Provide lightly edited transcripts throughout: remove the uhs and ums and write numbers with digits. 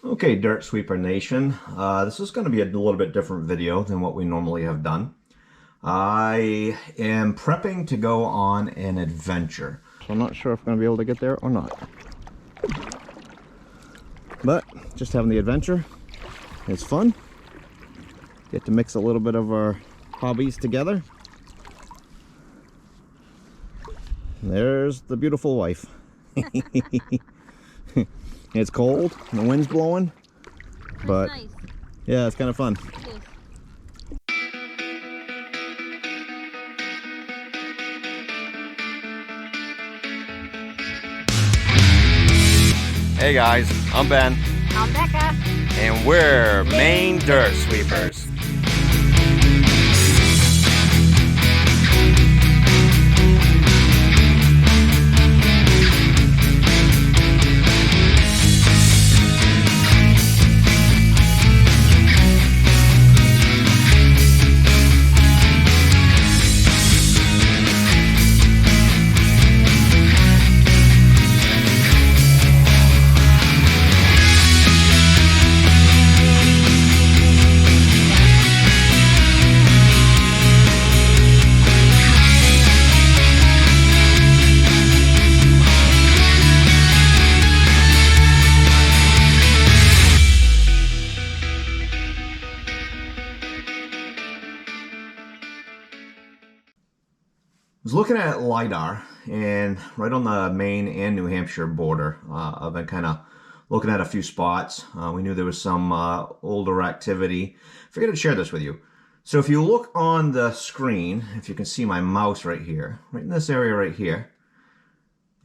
Okay, Dirt Sweeper Nation, this is going to be a little bit different video than what we normally have done. I am prepping to go on an adventure. So I'm not sure if I'm going to be able to get there or not. But just having the adventure is fun. Get to mix a little bit of our hobbies together. And there's the beautiful wife. It's cold and the wind's blowing, but nice. Yeah, it's kind of fun. Hey guys, I'm Ben. I'm Becca. And we're Maine Dirt Sweepers. I was looking at LiDAR, and right on the Maine and New Hampshire border, I've been kind of looking at a few spots. We knew there was some older activity. Figured I'd share this with you. So if you look on the screen, if you can see my mouse right here, right in this area right here,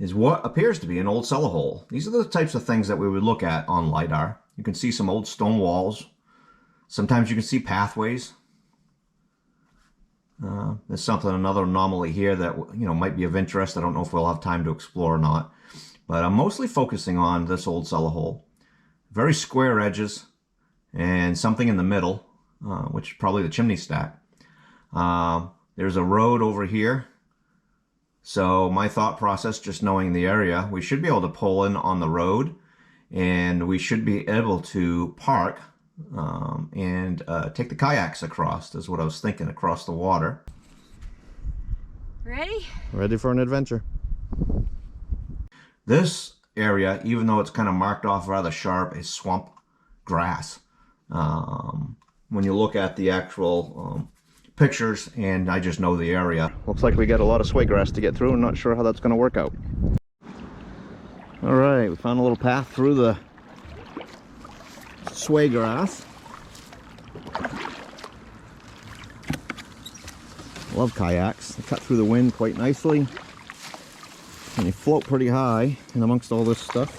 is what appears to be an old cellar hole. These are the types of things that we would look at on LiDAR. You can see some old stone walls. Sometimes you can see pathways. There's another anomaly here that, you know, might be of interest. I don't know if we'll have time to explore or not, but I'm mostly focusing on this old cellar hole. Very square edges and something in the middle, which is probably the chimney stack. There's a road over here. So my thought process, just knowing the area, we should be able to pull in on the road, and we should be able to park and take the kayaks across, is what I was thinking, across the water. Ready? Ready for an adventure. This area, even though it's kind of marked off rather sharp, is swamp grass. When you look at the actual pictures, and I just know the area. Looks like we got a lot of sway grass to get through. I'm not sure how that's going to work out. All right, we found a little path through the sway grass. Love kayaks. They cut through the wind quite nicely, and they float pretty high in amongst all this stuff.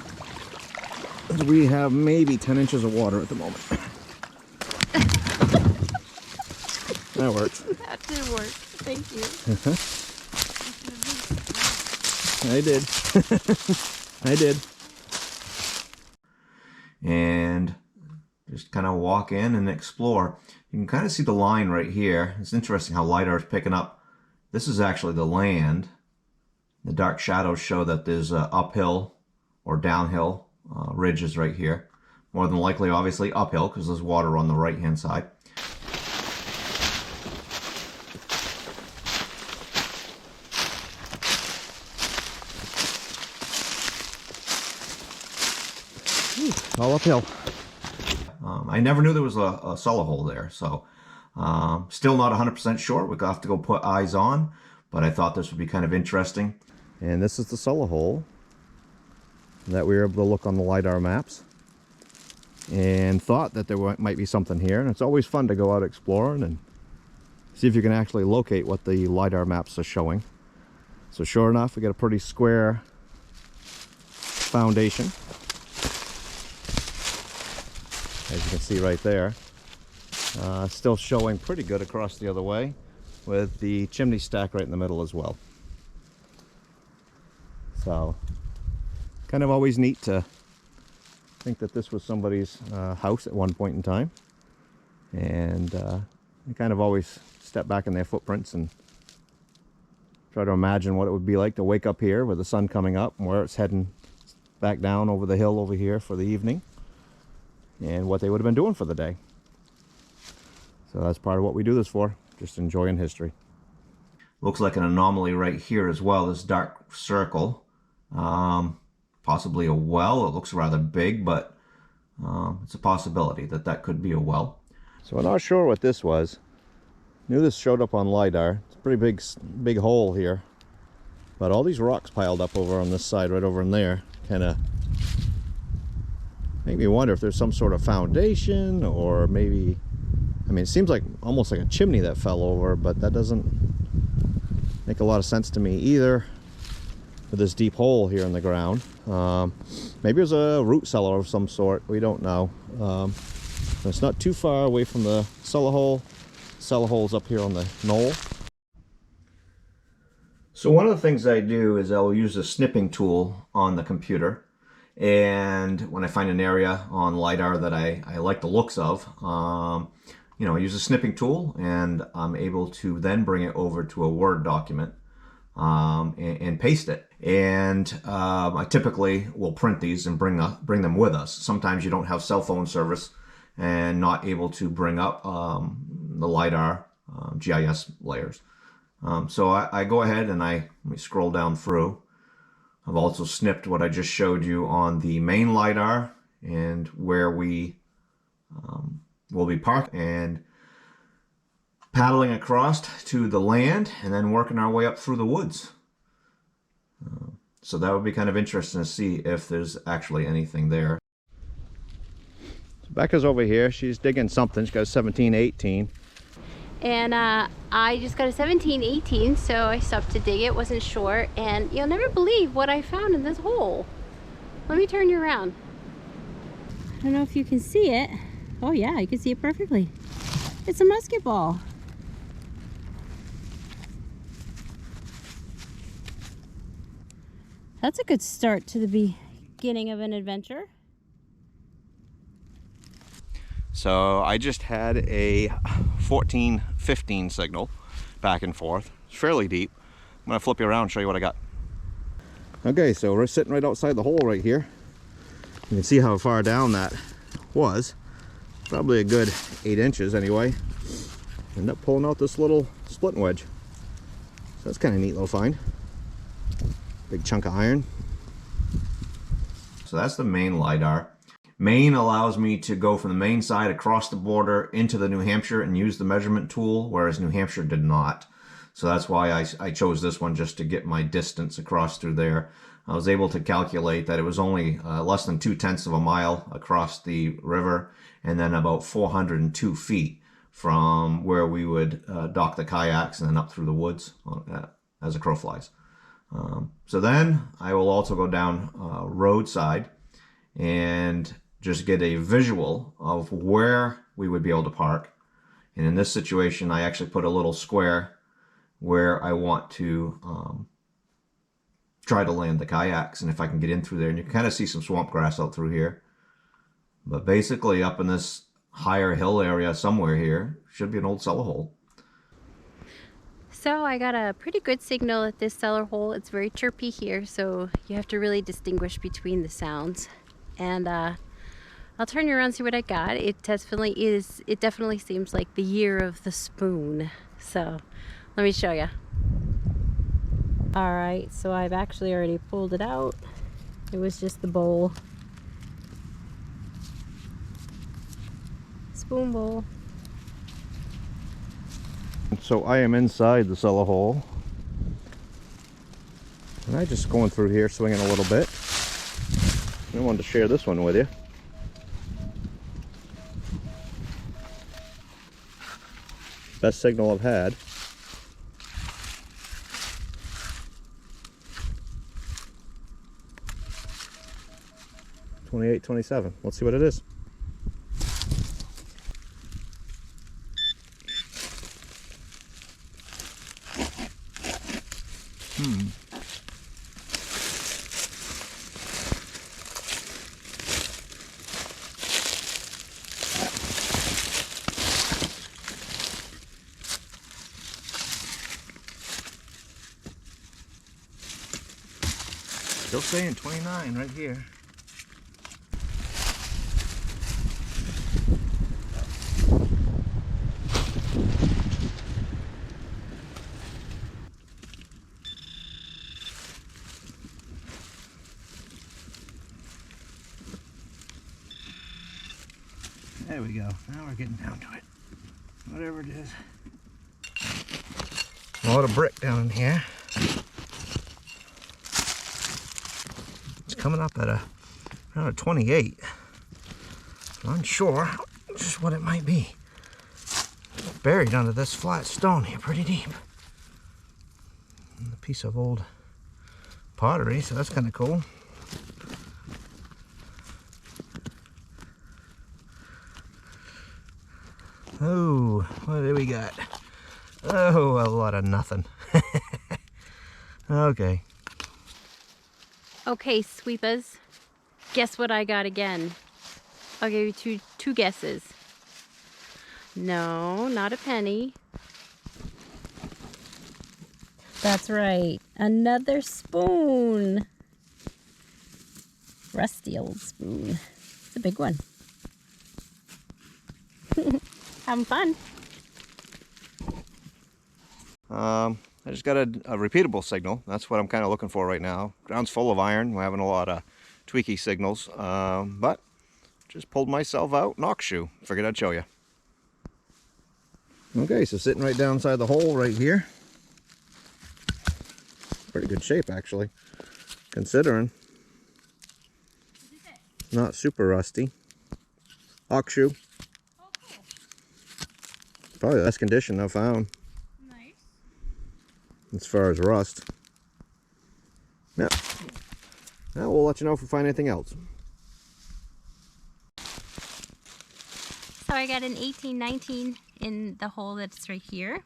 We have maybe 10 inches of water at the moment. That works. That did work. Thank you. I did. I did. And just kind of walk in and explore. You can kind of see the line right here. It's interesting how LiDAR is picking up. This is actually the land. The dark shadows show that there's uphill or downhill ridges right here. More than likely, obviously, uphill, because there's water on the right-hand side. All uphill. I never knew there was a cellar hole there, so still not 100% sure. We'll have to go put eyes on, but I thought this would be kind of interesting. And this is the cellar hole that we were able to look on the LiDAR maps, and thought that there might be something here. And it's always fun to go out exploring and see if you can actually locate what the LiDAR maps are showing. So sure enough, we got a pretty square foundation, as you can see right there. Still showing pretty good across the other way, with the chimney stack right in the middle as well. So kind of always neat to think that this was somebody's house at one point in time, and you kind of always step back in their footprints and try to imagine what it would be like to wake up here with the sun coming up and where it's heading back down over the hill over here for the evening. and what they would have been doing for the day. So that's part of what we do this for, just enjoying history. Looks like an anomaly right here as well, this dark circle. Possibly a well. It looks rather big, but it's a possibility that that could be a well. So I'm not sure what this was. Knew this showed up on LiDAR. It's a pretty big hole here. But all these rocks piled up over on this side, right over in there, kind of make me wonder if there's some sort of foundation, or maybe, I mean, it seems like almost like a chimney that fell over, but that doesn't make a lot of sense to me either, with this deep hole here in the ground. Maybe it was a root cellar of some sort. We don't know. It's not too far away from the cellar hole. Cellar hole's up here on the knoll. So one of the things I do is I'll use a snipping tool on the computer, and when I find an area on LiDAR that I like the looks of, you know, I use a snipping tool, and I'm able to then bring it over to a Word document and paste it. And I typically will print these and bring them with us. Sometimes you don't have cell phone service and not able to bring up the LiDAR GIS layers. So I go ahead and let me scroll down through. I've also snipped what I just showed you on the Maine LiDAR and where we will be parked, and paddling across to the land and then working our way up through the woods. So that would be kind of interesting to see if there's actually anything there. So Becca's over here. She's digging something. She's got a 1718. And I just got a 1718, so I stopped to dig it. Wasn't sure, and you'll never believe what I found in this hole. Let me turn you around. I don't know if you can see it. Oh yeah, you can see it perfectly. It's a musket ball. That's a good start to the beginning of an adventure. So I just had a 14-15 signal back and forth. It's fairly deep. I'm gonna flip you around and show you what I got. Okay, so we're sitting right outside the hole right here. You can see how far down that was. Probably a good 8 inches anyway. End up pulling out this little splitting wedge. So that's kind of neat little find. Big chunk of iron. So that's the Maine LiDAR. Maine allows me to go from the Maine side across the border into the New Hampshire and use the measurement tool, whereas New Hampshire did not. So that's why I chose this one, just to get my distance across through there. I was able to calculate that it was only less than 2/10 of a mile across the river, and then about 402 feet from where we would dock the kayaks and then up through the woods as a crow flies. So then I will also go down roadside and just get a visual of where we would be able to park. And in this situation, I actually put a little square where I want to try to land the kayaks, and if I can get in through there. And you can kind of see some swamp grass out through here. But basically up in this higher hill area somewhere here should be an old cellar hole. So I got a pretty good signal at this cellar hole. It's very chirpy here, so you have to really distinguish between the sounds. And I'll turn you around and see what I got. It definitely seems like the year of the spoon. So let me show you. All right, so I've actually already pulled it out. It was just the bowl. Spoon bowl. So I am inside the cellar hole, and I'm just going through here swinging a little bit. I wanted to share this one with you. Best signal I've had. $28, $27. Let's see what it is. Still saying 29 right here. There we go. Now we're getting down to it. Whatever it is. A lot of brick down in here. It's coming up at around a 28. I'm unsure just what it might be. It's buried under this flat stone here pretty deep. And a piece of old pottery, so that's kind of cool. Oh, what do we got? Oh, a lot of nothing. Okay. Okay, sweepers. Guess what I got again? I'll give you two guesses. No, not a penny. That's right. Another spoon. Rusty old spoon. It's a big one. Having fun. I just got a repeatable signal. That's what I'm kind of looking for right now. Ground's full of iron. We're having a lot of tweaky signals, but just pulled myself out, knock shoe. Figured I'd show you. Okay, so sitting right down inside the hole right here. Pretty good shape actually, considering. Not super rusty. Hawk shoe. Oh, cool. Probably the best condition I've found. Nice. As far as rust. Yeah. Now we'll let you know if we find anything else. So I got an 1819 in the hole that's right here.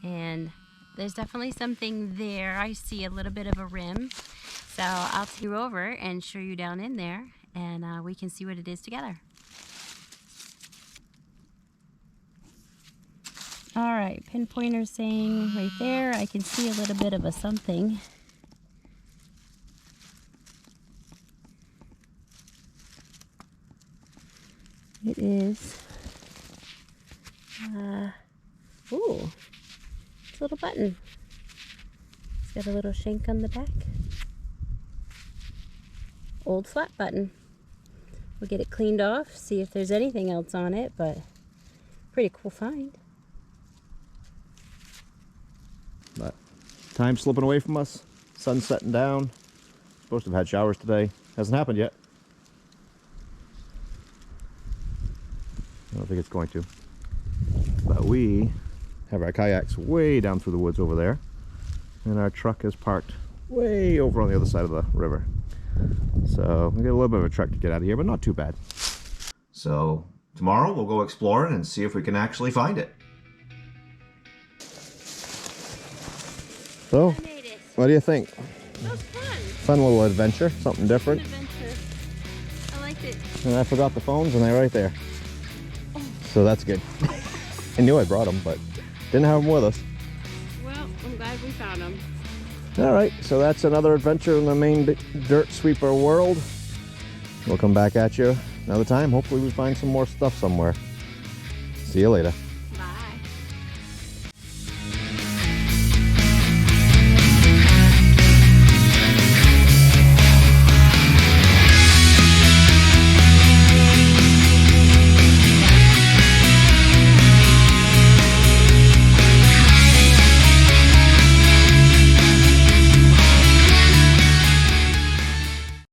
And there's definitely something there. I see a little bit of a rim. So I'll take you over and show you down in there, and we can see what it is together. All right, pinpointer saying right there, I can see a little bit of a something. It is, ooh, it's a little button. It's got a little shank on the back. Old flat button. We'll get it cleaned off, see if there's anything else on it, but pretty cool find. But time's slipping away from us. Sun's setting down. Supposed to have had showers today. Hasn't happened yet. I don't think it's going to. But we have our kayaks way down through the woods over there. And our truck is parked way over on the other side of the river. So we got a little bit of a trek to get out of here, but not too bad. So tomorrow we'll go exploring and see if we can actually find it. So, I made it. what do you think? That was fun. Fun little adventure, something different. An adventure. I liked it. And I forgot the phones and they're right there. So that's good. I knew I brought them, but didn't have them with us. Well, I'm glad we found them. All right, so that's another adventure in the Maine dirt sweeper world. We'll come back at you another time. Hopefully we find some more stuff somewhere. See you later.